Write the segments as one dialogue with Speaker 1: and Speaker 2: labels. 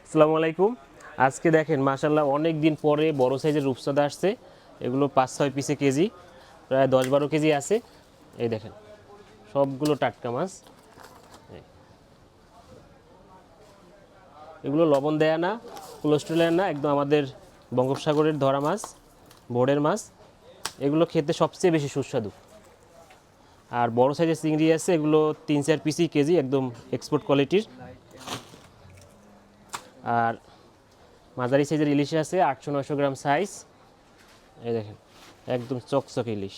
Speaker 1: আসসালামু আলাইকুম। আজকে দেখেন মাশাআল্লাহ অনেক দিন পরে বড় সাইজের রূপচাঁদা আসছে। এগুলো 5-6 পিসে কেজি, প্রায় 10-12 কেজি আছে। এই দেখেন সবগুলো টাটকা মাছ। এগুলো লবণ দেয়া না, কোলেস্ট্রলের না, একদম আমাদের বঙ্গোপসাগরের ধরা মাছ, বোর্ডের মাছ। এগুলো খেতে সবচেয়ে বেশি সুস্বাদু। আর বড় সাইজের চিংড়ি আছে, এগুলো 3-4 পিসই কেজি, একদম এক্সপোর্ট কোয়ালিটির। আর মাঝারি সাইজের ইলিশ আছে 800-900 গ্রাম সাইজ। এই দেখেন একদম চকচকে ইলিশ।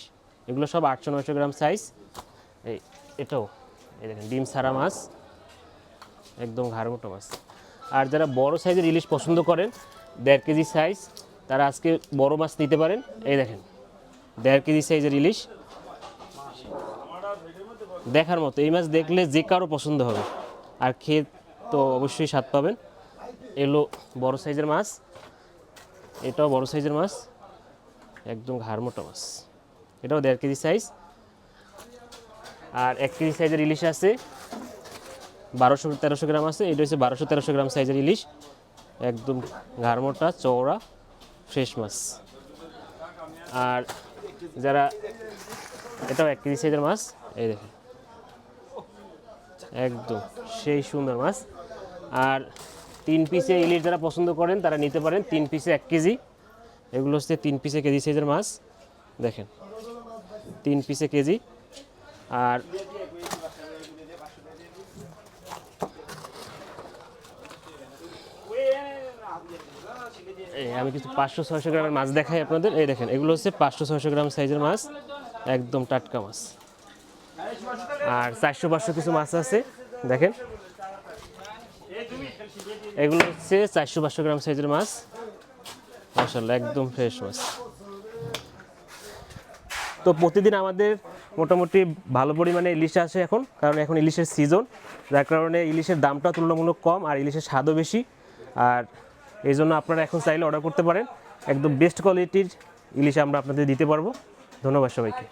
Speaker 1: এগুলো সব 800-900 গ্রাম সাইজ। এটাও এই দেখেন ডিম ছাড়া মাছ, একদম ঘাড়মোটা মাছ। আর যারা বড় সাইজের ইলিশ পছন্দ করেন 1.5 কেজি সাইজ, তারা আজকে বড় মাছ নিতে পারেন। এই দেখেন 1.5 কেজি সাইজের ইলিশ, দেখার মতো। এই মাছ দেখলে যে কারো পছন্দ হবে, আর খেয়ে তো অবশ্যই স্বাদ পাবেন। এলো বড় সাইজের মাছ, এটাও বড় সাইজের মাছ, একদম ঘাড়মোটা মাছ। এটাও 1.5 কেজি সাইজ। আর 1 কেজি সাইজের ইলিশ আছে 1200-1300 গ্রাম আছে। এটা হচ্ছে 1200-1300 গ্রাম সাইজের ইলিশ, একদম ঘাড়মোটা চওড়া ফ্রেশ মাছ। আর যারা এটাও 1 কেজি সাইজের মাছ, এই দেখেন একদম সেই সুন্দর মাছ। আর 3 পিসে ইলিশ যারা পছন্দ করেন তারা নিতে পারেন, 3 পিসে 1 কেজি। এগুলো হচ্ছে 3 পিসে কেজি সাইজের মাছ, দেখেন 3 পিসে কেজি। আর আমি কিছু 500-600 গ্রামের মাছ দেখাই আপনাদের। এই দেখেন এগুলো হচ্ছে 500-600 গ্রাম সাইজের মাছ, একদম টাটকা মাছ। আর 400-500 কিছু মাছ আছে, দেখেন এগুলো হচ্ছে 400-500 গ্রাম সাইজের মাছ, মাশাআল্লাহ একদম ফ্রেশ মাছ। তো প্রতিদিন আমাদের মোটামুটি ভালো পরিমাণে ইলিশ আসে এখন, কারণ এখন ইলিশের সিজন, যার কারণে ইলিশের দামটা তুলনামূলক কম আর ইলিশের স্বাদও বেশি। আর এই জন্য আপনারা এখন চাইলে অর্ডার করতে পারেন, একদম বেস্ট কোয়ালিটির ইলিশ আমরা আপনাদের দিতে পারবো। ধন্যবাদ সবাইকে।